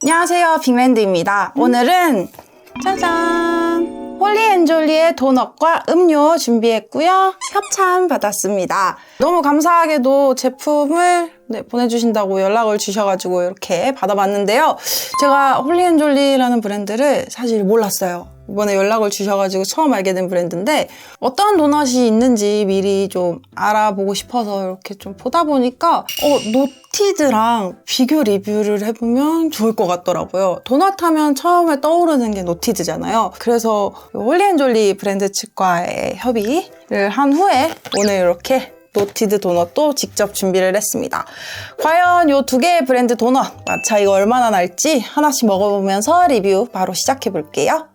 안녕하세요, 빅랜드입니다. 오늘은 짜잔! 홀리앤졸리의 도넛과 음료 준비했고요. 협찬 받았습니다. 너무 감사하게도 제품을 보내주신다고 연락을 주셔가지고 이렇게 받아봤는데요. 제가 홀리앤졸리라는 브랜드를 사실 몰랐어요. 이번에 연락을 주셔가지고 처음 알게 된 브랜드인데 어떤 도넛이 있는지 미리 좀 알아보고 싶어서 이렇게 좀 보다 보니까 노티드랑 비교 리뷰를 해보면 좋을 것 같더라고요. 도넛 하면 처음에 떠오르는 게 노티드잖아요. 그래서 홀리앤졸리 브랜드 측과의 협의를 한 후에 오늘 이렇게 노티드 도넛도 직접 준비를 했습니다. 과연 이 두 개의 브랜드 도넛 맛 차이가 얼마나 날지 하나씩 먹어보면서 리뷰 바로 시작해 볼게요.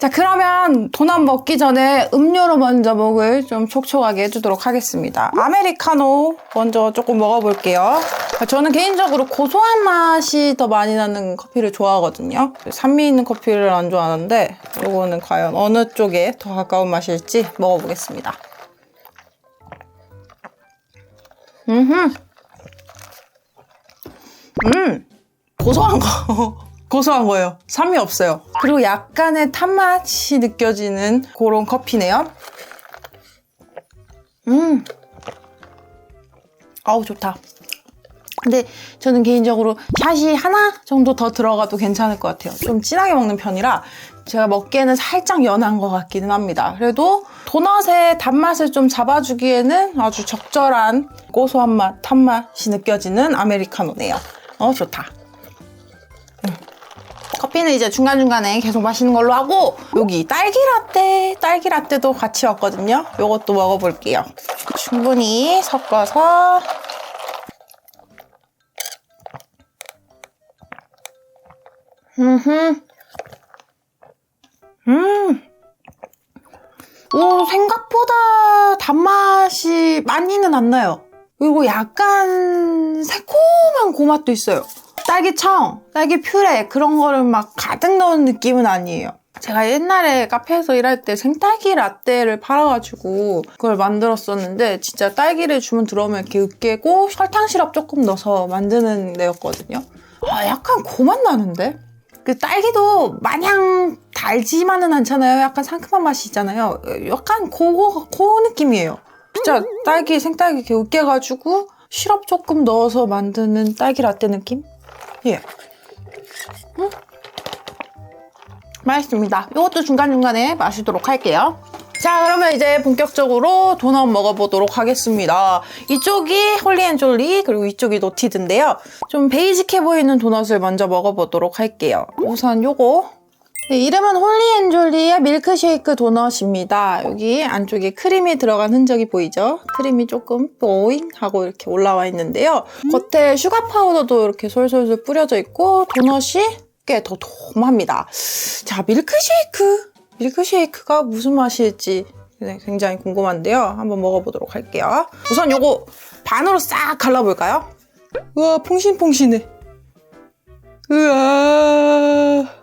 자, 그러면 도넛 먹기 전에 음료로 먼저 목을 좀 촉촉하게 해주도록 하겠습니다. 아메리카노 먼저 조금 먹어볼게요. 저는 개인적으로 고소한 맛이 더 많이 나는 커피를 좋아하거든요. 산미 있는 커피를 안 좋아하는데 이거는 과연 어느 쪽에 더 가까운 맛일지 먹어보겠습니다. 고소한 거예요. 산미 없어요. 그리고 약간의 탄맛이 느껴지는 그런 커피네요. 아우, 좋다. 근데 저는 개인적으로 샷이 하나 정도 더 들어가도 괜찮을 것 같아요. 좀 진하게 먹는 편이라 제가 먹기에는 살짝 연한 것 같기는 합니다. 그래도 도넛의 단맛을 좀 잡아주기에는 아주 적절한 고소한 맛, 탄맛이 느껴지는 아메리카노네요. 좋다. 커피는 이제 중간중간에 계속 마시는 걸로 하고 여기 딸기 라떼도 같이 왔거든요. 이것도 먹어볼게요. 충분히 섞어서 생각보다 단맛이 많이는 안 나요. 그리고 약간 새콤한 그 맛도 있어요. 딸기청, 딸기 퓨레 그런 거를 막 가득 넣은 느낌은 아니에요. 제가 옛날에 카페에서 일할 때 생딸기 라떼를 팔아가지고 그걸 만들었었는데 진짜 딸기를 주문 들어오면 이렇게 으깨고 설탕 시럽 조금 넣어서 만드는 데였거든요. 약간 그 맛 나는데? 그 딸기도 마냥 달지만은 않잖아요. 약간 상큼한 맛이 있잖아요. 약간 그 느낌이에요. 진짜 생딸기 이렇게 으깨가지고 시럽 조금 넣어서 만드는 딸기 라떼 느낌? 예. 맛있습니다. 이것도 중간중간에 마시도록 할게요. 자, 그러면 이제 본격적으로 도넛 먹어보도록 하겠습니다. 이쪽이 홀리앤졸리 그리고 이쪽이 노티드인데요. 좀 베이직해 보이는 도넛을 먼저 먹어보도록 할게요. 우선 요거. 네, 이름은 홀리앤졸리의 밀크쉐이크 도넛입니다. 여기 안쪽에 크림이 들어간 흔적이 보이죠? 크림이 조금 뽀잉 하고 이렇게 올라와 있는데요. 겉에 슈가 파우더도 이렇게 솔솔솔 뿌려져 있고 도넛이 꽤 더 도톰합니다. 자, 밀크쉐이크가 무슨 맛일지 굉장히 궁금한데요. 한번 먹어보도록 할게요. 우선 요거 반으로 싹 갈라볼까요? 우와, 퐁신퐁신해. 우와.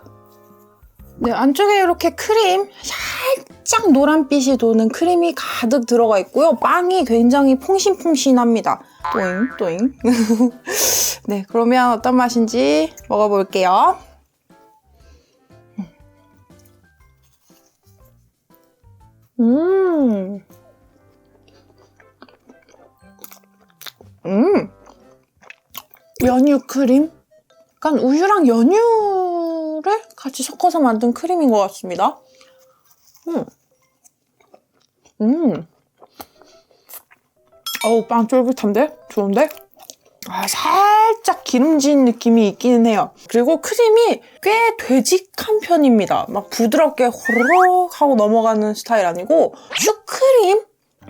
네, 안쪽에 이렇게 크림, 살짝 노란빛이 도는 크림이 가득 들어가 있고요. 빵이 굉장히 퐁신퐁신합니다. 또잉. 네, 그러면 어떤 맛인지 먹어볼게요. 연유 크림? 약간 우유랑 연유를 같이 섞어서 만든 크림인 것 같습니다. 빵 쫄깃한데? 좋은데? 살짝 기름진 느낌이 있기는 해요. 그리고 크림이 꽤 되직한 편입니다. 막 부드럽게 호로록 하고 넘어가는 스타일 아니고 슈크림?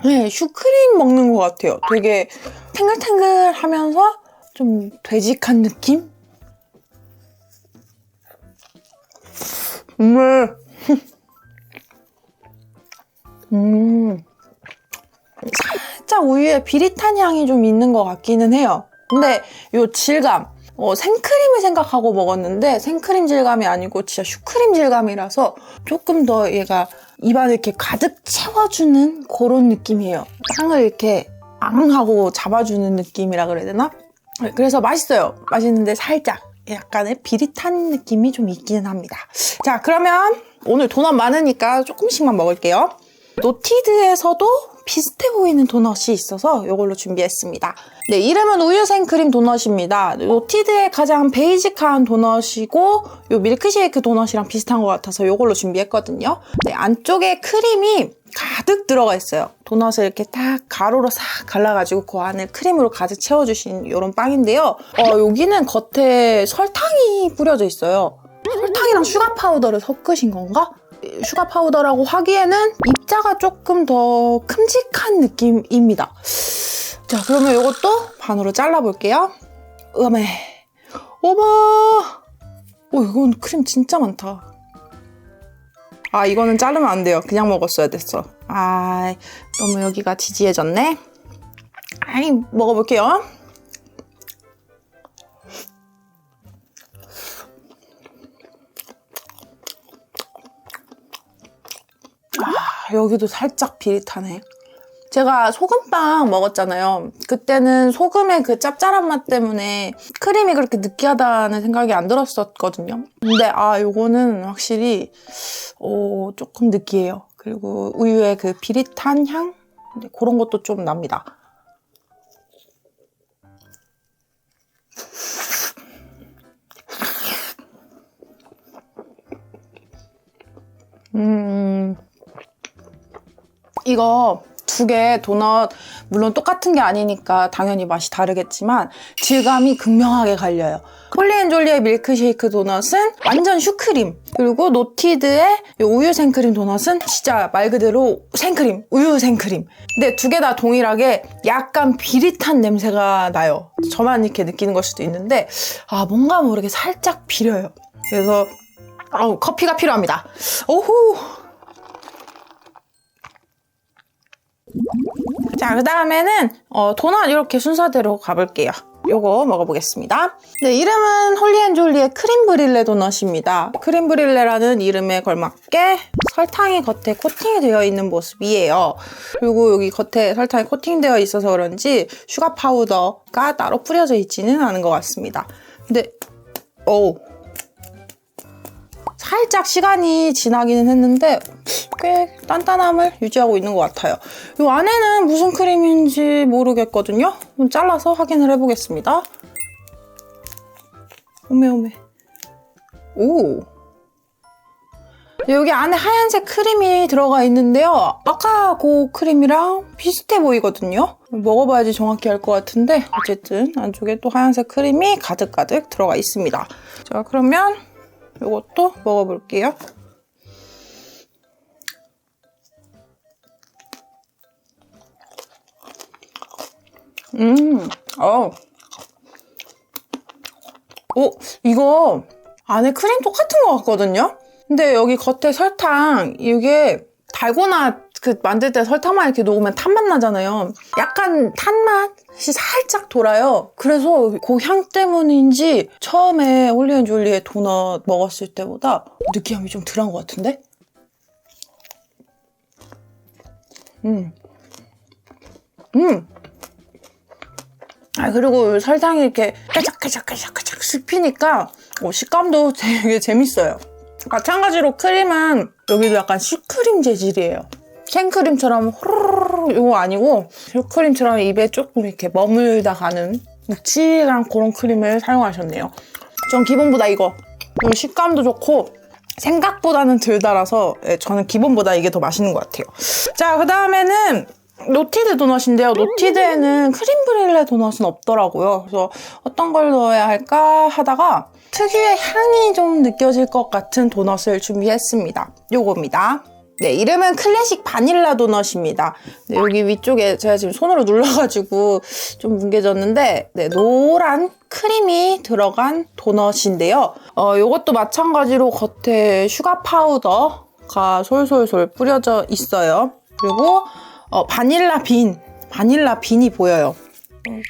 네, 슈크림 먹는 것 같아요. 되게 탱글탱글하면서 좀 되직한 느낌? 살짝 우유에 비릿한 향이 좀 있는 것 같기는 해요. 근데 이 질감, 생크림을 생각하고 먹었는데 생크림 질감이 아니고 진짜 슈크림 질감이라서 조금 더 얘가 입안을 이렇게 가득 채워주는 그런 느낌이에요. 빵을 이렇게 앙 하고 잡아주는 느낌이라 그래야 되나? 그래서 맛있어요. 맛있는데 살짝 약간의 비릿한 느낌이 좀 있기는 합니다. 자, 그러면 오늘 도넛 많으니까 조금씩만 먹을게요. 노티드에서도 비슷해 보이는 도넛이 있어서 이걸로 준비했습니다. 네, 이름은 우유 생크림 도넛입니다. 노티드의 가장 베이직한 도넛이고 요 밀크쉐이크 도넛이랑 비슷한 것 같아서 이걸로 준비했거든요. 네, 안쪽에 크림이 가득 들어가 있어요. 도넛을 이렇게 딱 가로로 싹 갈라가지고 그 안을 크림으로 가득 채워주신 이런 빵인데요. 여기는 겉에 설탕이 뿌려져 있어요. 설탕이랑 슈가 파우더를 섞으신 건가? 슈가 파우더라고 하기에는 입자가 조금 더 큼직한 느낌입니다. 자, 그러면 이것도 반으로 잘라볼게요. 어메, 어머, 이건 크림 진짜 많다. 아, 이거는 자르면 안 돼요. 그냥 먹었어야 됐어. 아, 너무 여기가 지지해졌네. 아이, 먹어볼게요. 여기도 살짝 비릿하네. 제가 소금빵 먹었잖아요. 그때는 소금의 그 짭짤한 맛 때문에 크림이 그렇게 느끼하다는 생각이 안 들었었거든요. 근데 요거는 확실히 조금 느끼해요. 그리고 우유의 그 비릿한 향? 그런 것도 좀 납니다. 이거 두 개 도넛 물론 똑같은 게 아니니까 당연히 맛이 다르겠지만 질감이 극명하게 갈려요. 홀리앤졸리의 밀크쉐이크 도넛은 완전 슈크림, 그리고 노티드의 우유 생크림 도넛은 진짜 말 그대로 생크림, 우유 생크림. 근데 두 개 다 동일하게 약간 비릿한 냄새가 나요. 저만 이렇게 느끼는 걸 수도 있는데 뭔가 모르게 살짝 비려요. 그래서 커피가 필요합니다. 오후. 자, 그 다음에는 도넛 이렇게 순서대로 가볼게요. 요거 먹어보겠습니다. 네, 이름은 홀리앤졸리의 크림 브릴레 도넛입니다. 크림 브릴레라는 이름에 걸맞게 설탕이 겉에 코팅이 되어 있는 모습이에요. 그리고 여기 겉에 설탕이 코팅되어 있어서 그런지 슈가 파우더가 따로 뿌려져 있지는 않은 것 같습니다. 근데 살짝 시간이 지나기는 했는데 꽤 단단함을 유지하고 있는 것 같아요. 이 안에는 무슨 크림인지 모르겠거든요. 좀 잘라서 확인을 해보겠습니다. 오메. 오. 여기 안에 하얀색 크림이 들어가 있는데요. 아까 그 크림이랑 비슷해 보이거든요. 먹어봐야지 정확히 알 것 같은데 어쨌든 안쪽에 또 하얀색 크림이 가득가득 들어가 있습니다. 자, 그러면 이것도 먹어볼게요. 이거 안에 크림 똑같은 것 같거든요? 근데 여기 겉에 설탕, 이게 달고나 만들 때 설탕만 이렇게 녹으면 탄맛 나잖아요. 약간 탄맛이 살짝 돌아요. 그래서 그 향 때문인지 처음에 홀리앤졸리의 도넛 먹었을 때보다 느끼함이 좀 덜한 것 같은데? 그리고 설탕이 이렇게 까작까작 씹히니까 식감도 되게 재밌어요. 마찬가지로 크림은 여기도 약간 슈크림 재질이에요. 생크림처럼 호로로로 이거 아니고 슈크림처럼 입에 조금 이렇게 머물다 가는 묵직한 그런 크림을 사용하셨네요. 전 기본보다 이거 식감도 좋고 생각보다는 덜 달아서 저는 기본보다 이게 더 맛있는 것 같아요. 자, 그 다음에는 노티드 도넛인데요. 노티드에는 크림 브릴레 도넛은 없더라고요. 그래서 어떤 걸 넣어야 할까 하다가 특유의 향이 좀 느껴질 것 같은 도넛을 준비했습니다. 요겁니다. 네, 이름은 클래식 바닐라 도넛입니다. 네, 여기 위쪽에 제가 지금 손으로 눌러가지고 좀 뭉개졌는데 노란 크림이 들어간 도넛인데요. 요것도 마찬가지로 겉에 슈가 파우더가 솔솔솔 뿌려져 있어요. 그리고 바닐라 빈이 보여요.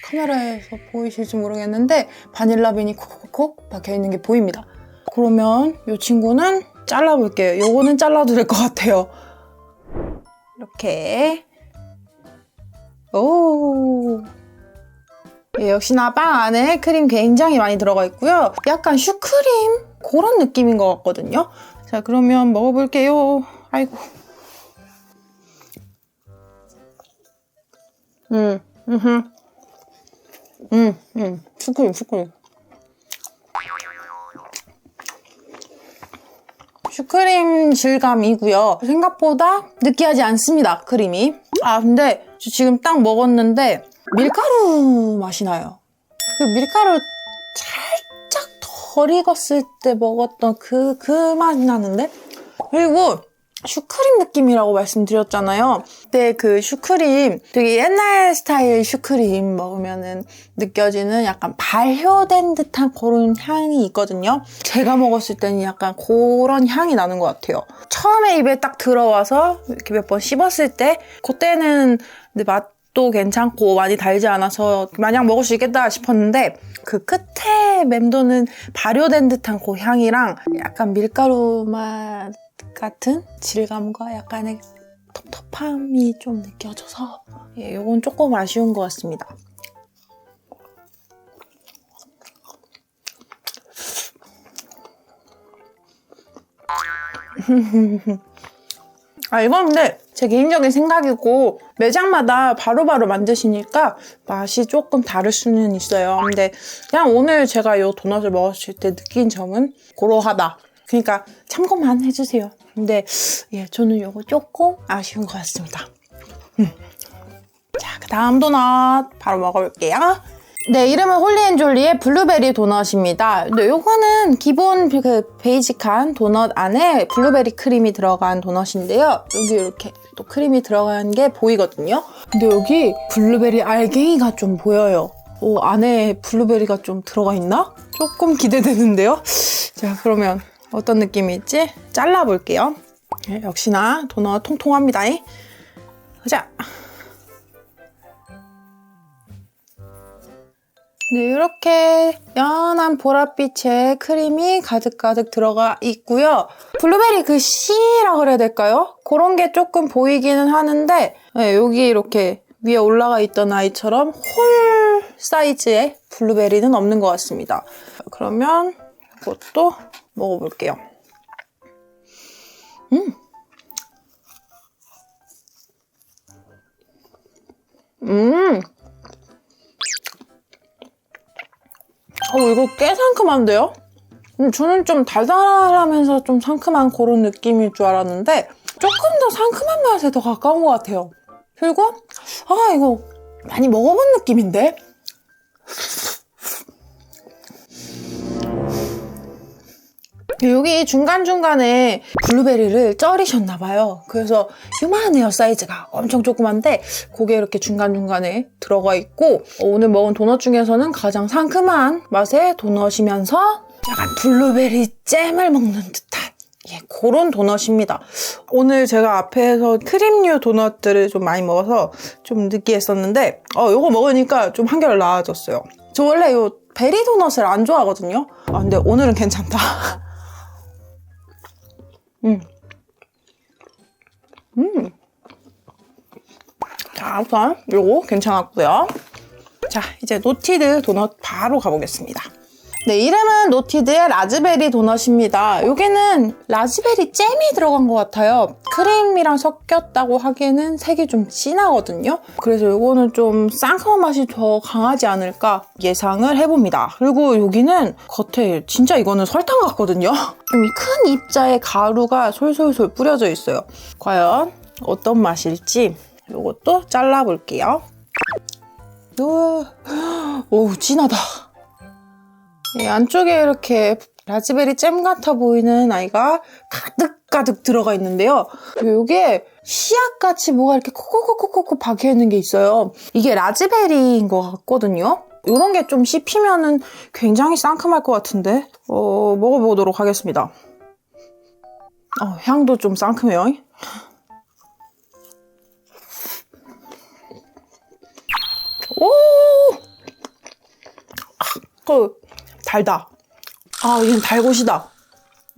카메라에서 보이실지 모르겠는데 바닐라 빈이 콕콕콕 박혀있는 게 보입니다. 그러면 이 친구는 잘라볼게요. 요거는 잘라도 될 것 같아요. 이렇게. 오. 예, 역시나 빵 안에 크림 굉장히 많이 들어가 있고요. 약간 슈크림 그런 느낌인 것 같거든요. 자, 그러면 먹어볼게요. 아이고. 슈크림. 슈크림 질감이고요. 생각보다 느끼하지 않습니다, 크림이. 아, 근데 지금 딱 먹었는데 밀가루 맛이 나요. 그 밀가루 살짝 덜 익었을 때 먹었던 그 맛이 나는데? 그리고 슈크림 느낌이라고 말씀드렸잖아요. 근데 그 슈크림, 되게 옛날 스타일 슈크림 먹으면은 느껴지는 약간 발효된 듯한 그런 향이 있거든요. 제가 먹었을 때는 약간 그런 향이 나는 것 같아요. 처음에 입에 딱 들어와서 이렇게 몇 번 씹었을 때, 그때는 근데 맛도 괜찮고 많이 달지 않아서 마냥 먹을 수 있겠다 싶었는데, 그 끝에 맴도는 발효된 듯한 그 향이랑 약간 밀가루 맛 같은 질감과 약간의 텁텁함이 좀 느껴져서 예, 이건 조금 아쉬운 것 같습니다. 아, 이건 근데 제 개인적인 생각이고 매장마다 바로바로 만드시니까 맛이 조금 다를 수는 있어요. 근데 그냥 오늘 제가 이 도넛을 먹었을 때 느낀 점은 그러하다. 그러니까 참고만 해주세요. 근데 예, 저는 이거 조금 아쉬운 것 같습니다. 자, 그 다음 도넛 바로 먹어볼게요. 네, 이름은 홀리앤졸리의 블루베리 도넛입니다. 근데 이거는 기본 그 베이직한 도넛 안에 블루베리 크림이 들어간 도넛인데요. 여기 이렇게 또 크림이 들어간 게 보이거든요. 근데 여기 블루베리 알갱이가 좀 보여요. 오, 안에 블루베리가 좀 들어가 있나? 조금 기대되는데요. 자, 그러면 어떤 느낌일지 잘라볼게요. 네, 역시나 도넛 통통합니다. 자, 네, 이렇게 연한 보랏빛의 크림이 가득가득 들어가 있고요. 블루베리 그 씨라고 그래야 될까요? 그런 게 조금 보이기는 하는데 네, 여기 이렇게 위에 올라가 있던 아이처럼 홀 사이즈의 블루베리는 없는 것 같습니다. 그러면 이것도 먹어볼게요. 이거 꽤 상큼한데요? 저는 좀 달달하면서 좀 상큼한 그런 느낌일 줄 알았는데 조금 더 상큼한 맛에 더 가까운 것 같아요. 그리고 이거 많이 먹어본 느낌인데? 여기 중간중간에 블루베리를 썰으셨나봐요. 그래서 요만해요, 사이즈가. 엄청 조그만데 그게 이렇게 중간중간에 들어가 있고 오늘 먹은 도넛 중에서는 가장 상큼한 맛의 도넛이면서 약간 블루베리 잼을 먹는 듯한 그런 도넛입니다. 오늘 제가 앞에서 크림류 도넛들을 좀 많이 먹어서 좀 느끼했었는데 이거 먹으니까 좀 한결 나아졌어요. 저 원래 이 베리 도넛을 안 좋아하거든요. 근데 오늘은 괜찮다. 자, 우선 요거 괜찮았고요. 자, 이제 노티드 도넛 바로 가보겠습니다. 네, 이름은 노티드의 라즈베리 도넛입니다. 여기는 라즈베리 잼이 들어간 것 같아요. 크림이랑 섞였다고 하기에는 색이 좀 진하거든요. 그래서 이거는 좀 상큼한 맛이 더 강하지 않을까 예상을 해봅니다. 그리고 여기는 겉에 진짜 이거는 설탕 같거든요. 좀 이 큰 입자에 가루가 솔솔솔 뿌려져 있어요. 과연 어떤 맛일지 이것도 잘라볼게요. 오, 진하다. 안쪽에 이렇게 라즈베리 잼 같아 보이는 아이가 가득가득 들어가 있는데요. 이게 씨앗같이 뭐가 이렇게 콕콕콕콕 박혀있는 게 있어요. 이게 라즈베리인 것 같거든요. 이런 게 좀 씹히면은 굉장히 상큼할 것 같은데 먹어보도록 하겠습니다. 향도 좀 상큼해요. 달다. 얘는 달곳이다.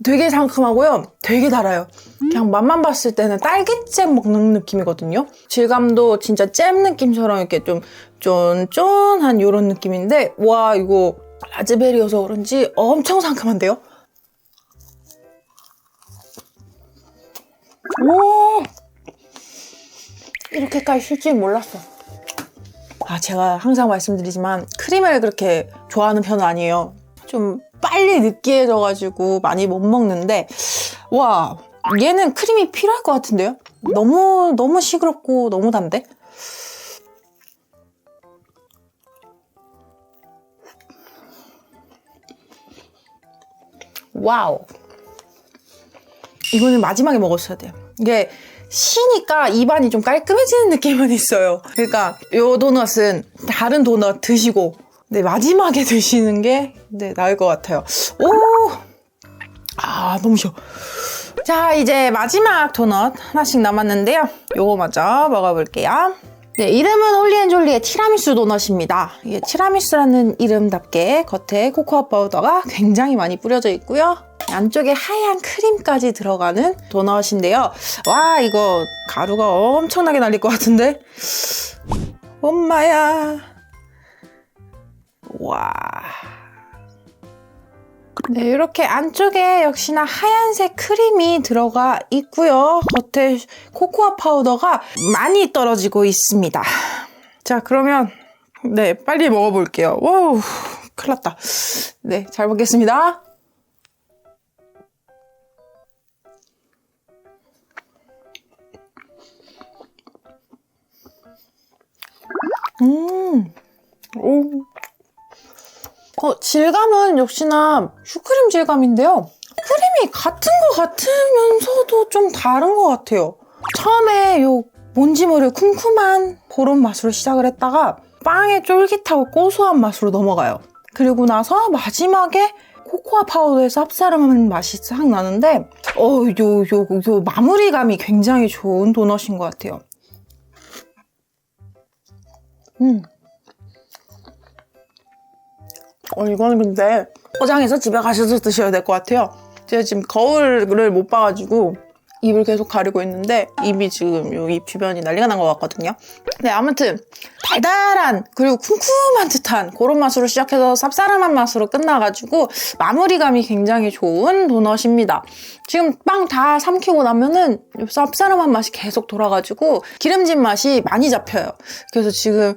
되게 상큼하고요. 되게 달아요. 그냥 맛만 봤을 때는 딸기잼 먹는 느낌이거든요. 질감도 진짜 잼 느낌처럼 이렇게 좀 쫀쫀한 이런 느낌인데 와 이거 라즈베리여서 그런지 엄청 상큼한데요? 오! 이렇게까지 쓸 줄 몰랐어. 제가 항상 말씀드리지만 크림을 그렇게 좋아하는 편은 아니에요. 좀 빨리 느끼해져가지고 많이 못 먹는데 와 얘는 크림이 필요할 것 같은데요? 너무 시끄럽고 너무 단데? 와우. 이거는 마지막에 먹었어야 돼요. 이게 시니까 입안이 좀 깔끔해지는 느낌은 있어요. 그러니까 이 도넛은 다른 도넛 드시고 마지막에 드시는 게 나을 것 같아요. 오! 너무 쉬워. 자, 이제 마지막 도넛 하나씩 남았는데요. 요거 먼저 먹어볼게요. 이름은 홀리앤졸리의 티라미수 도넛입니다. 이게 티라미수라는 이름답게 겉에 코코아 파우더가 굉장히 많이 뿌려져 있고요. 안쪽에 하얀 크림까지 들어가는 도넛인데요. 와, 이거 가루가 엄청나게 날릴 것 같은데? 엄마야. 와. 이렇게 안쪽에 역시나 하얀색 크림이 들어가 있고요. 겉에 코코아 파우더가 많이 떨어지고 있습니다. 자, 그러면 빨리 먹어볼게요. 와우, 큰일 났다. 잘 먹겠습니다. 오. 질감은 역시나 슈크림 질감인데요. 크림이 같은 것 같으면서도 좀 다른 것 같아요. 처음에 요 뭔지 모를 쿰쿰한 그런 맛으로 시작을 했다가 빵의 쫄깃하고 고소한 맛으로 넘어가요. 그리고 나서 마지막에 코코아 파우더의 쌉싸름한 맛이 싹 나는데 요 마무리감이 굉장히 좋은 도넛인 것 같아요. 이거는 근데 포장해서 집에 가셔서 드셔야 될 것 같아요. 제가 지금 거울을 못 봐가지고 입을 계속 가리고 있는데 입이 지금 요 입 주변이 난리가 난 것 같거든요. 아무튼 달달한 그리고 쿰쿰한 듯한 그런 맛으로 시작해서 쌉싸름한 맛으로 끝나가지고 마무리감이 굉장히 좋은 도넛입니다. 지금 빵 다 삼키고 나면은 쌉싸름한 맛이 계속 돌아가지고 기름진 맛이 많이 잡혀요. 그래서 지금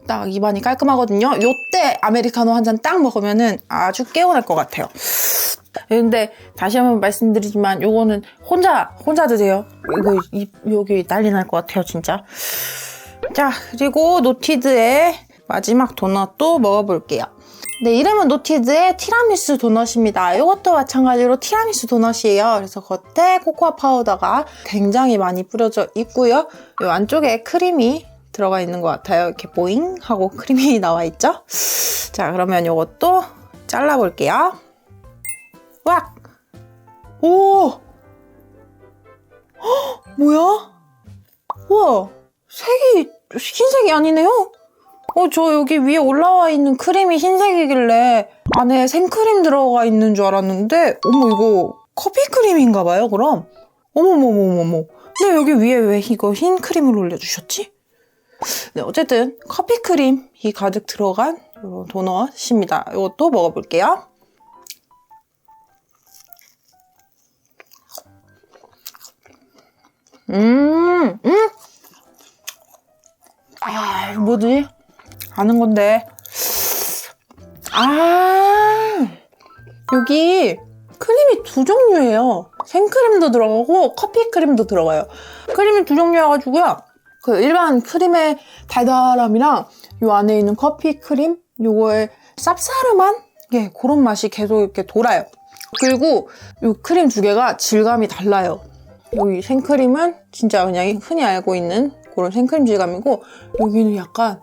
딱 입안이 깔끔하거든요. 요때 아메리카노 한 잔 딱 먹으면은 아주 개운할 것 같아요. 근데 다시 한번 말씀드리지만 요거는 혼자 드세요. 이거 여기 난리 날 것 같아요 진짜. 자, 그리고 노티드의 마지막 도넛도 먹어볼게요. 이름은 노티드의 티라미수 도넛입니다. 이것도 마찬가지로 티라미수 도넛이에요. 그래서 겉에 코코아 파우더가 굉장히 많이 뿌려져 있고요. 이 안쪽에 크림이 들어가 있는 것 같아요. 이렇게 보잉 하고 크림이 나와 있죠. 자, 그러면 이것도 잘라볼게요. 왁! 오! 헉, 뭐야? 우와! 색이 흰색이 아니네요? 저 여기 위에 올라와 있는 크림이 흰색이길래 안에 생크림 들어가 있는 줄 알았는데 어머, 이거 커피크림인가 봐요, 그럼? 어머머머머머. 근데 여기 위에 왜 이거 흰 크림을 올려주셨지? 어쨌든 커피크림이 가득 들어간 이런 도넛입니다. 이것도 먹어볼게요. 이거 뭐지? 아는 건데. 여기 크림이 두 종류예요. 생크림도 들어가고 커피크림도 들어가요. 크림이 두 종류여가지고요. 그 일반 크림의 달달함이랑 요 안에 있는 커피크림, 요거의 쌉싸름한 그런 맛이 계속 이렇게 돌아요. 그리고 요 크림 두 개가 질감이 달라요. 여기 생크림은 진짜 그냥 흔히 알고 있는 그런 생크림 질감이고 여기는 약간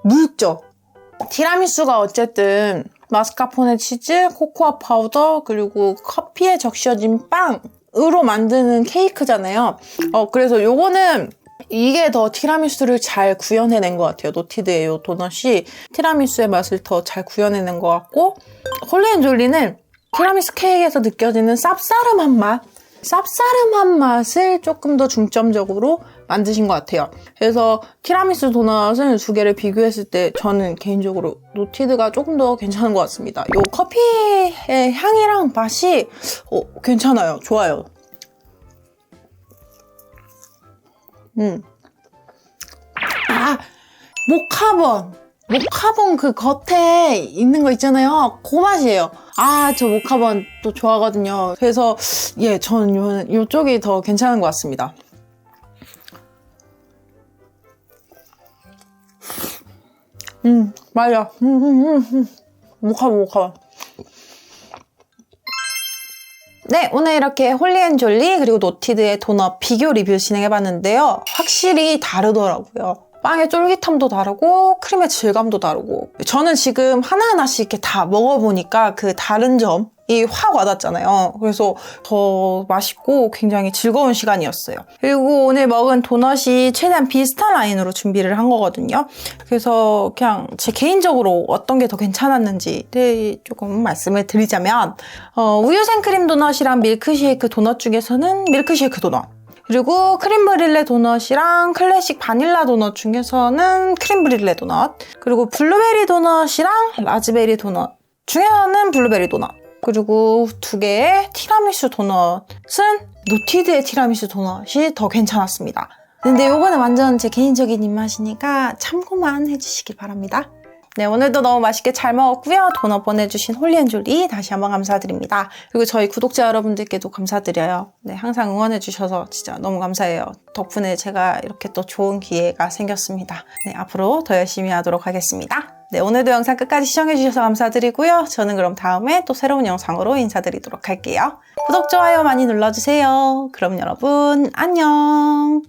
묽죠? 티라미수가 어쨌든 마스카포네 치즈, 코코아 파우더, 그리고 커피에 적셔진 빵으로 만드는 케이크잖아요. 그래서 요거는 이게 더 티라미수를 잘 구현해낸 것 같아요. 노티드의 요 도넛이 티라미수의 맛을 더 잘 구현해낸 것 같고 홀리앤졸리는 티라미수 케이크에서 느껴지는 쌉싸름한 맛, 쌉싸름한 맛을 조금 더 중점적으로 만드신 것 같아요. 그래서 티라미수 도넛을 두 개를 비교했을 때 저는 개인적으로 노티드가 조금 더 괜찮은 것 같습니다. 이 커피의 향이랑 맛이 괜찮아요. 좋아요. 모카본 그 겉에 있는 거 있잖아요. 그 맛이에요. 저 모카본 또 좋아하거든요. 그래서 저는 이쪽이 더 괜찮은 것 같습니다. 맞아. 모카본. 네, 오늘 이렇게 홀리앤졸리 그리고 노티드의 도넛 비교 리뷰 진행해봤는데요. 확실히 다르더라고요. 빵의 쫄깃함도 다르고 크림의 질감도 다르고 저는 지금 하나하나씩 이렇게 다 먹어보니까 그 다른 점이 확 와닿잖아요. 그래서 더 맛있고 굉장히 즐거운 시간이었어요. 그리고 오늘 먹은 도넛이 최대한 비슷한 라인으로 준비를 한 거거든요. 그래서 그냥 제 개인적으로 어떤 게 더 괜찮았는지를 조금 말씀을 드리자면 우유 생크림 도넛이랑 밀크쉐이크 도넛 중에서는 밀크쉐이크 도넛, 그리고 크림 브릴레 도넛이랑 클래식 바닐라 도넛 중에서는 크림 브릴레 도넛, 그리고 블루베리 도넛이랑 라즈베리 도넛 중에서는 블루베리 도넛, 그리고 두 개의 티라미수 도넛은 노티드의 티라미수 도넛이 더 괜찮았습니다. 근데 요거는 완전 제 개인적인 입맛이니까 참고만 해주시길 바랍니다. 네, 오늘도 너무 맛있게 잘 먹었고요. 도넛 보내주신 홀리앤졸리 다시 한번 감사드립니다. 그리고 저희 구독자 여러분들께도 감사드려요. 네, 항상 응원해주셔서 진짜 너무 감사해요. 덕분에 제가 이렇게 또 좋은 기회가 생겼습니다. 네, 앞으로 더 열심히 하도록 하겠습니다. 네, 오늘도 영상 끝까지 시청해주셔서 감사드리고요. 저는 그럼 다음에 또 새로운 영상으로 인사드리도록 할게요. 구독, 좋아요 많이 눌러주세요. 그럼 여러분, 안녕!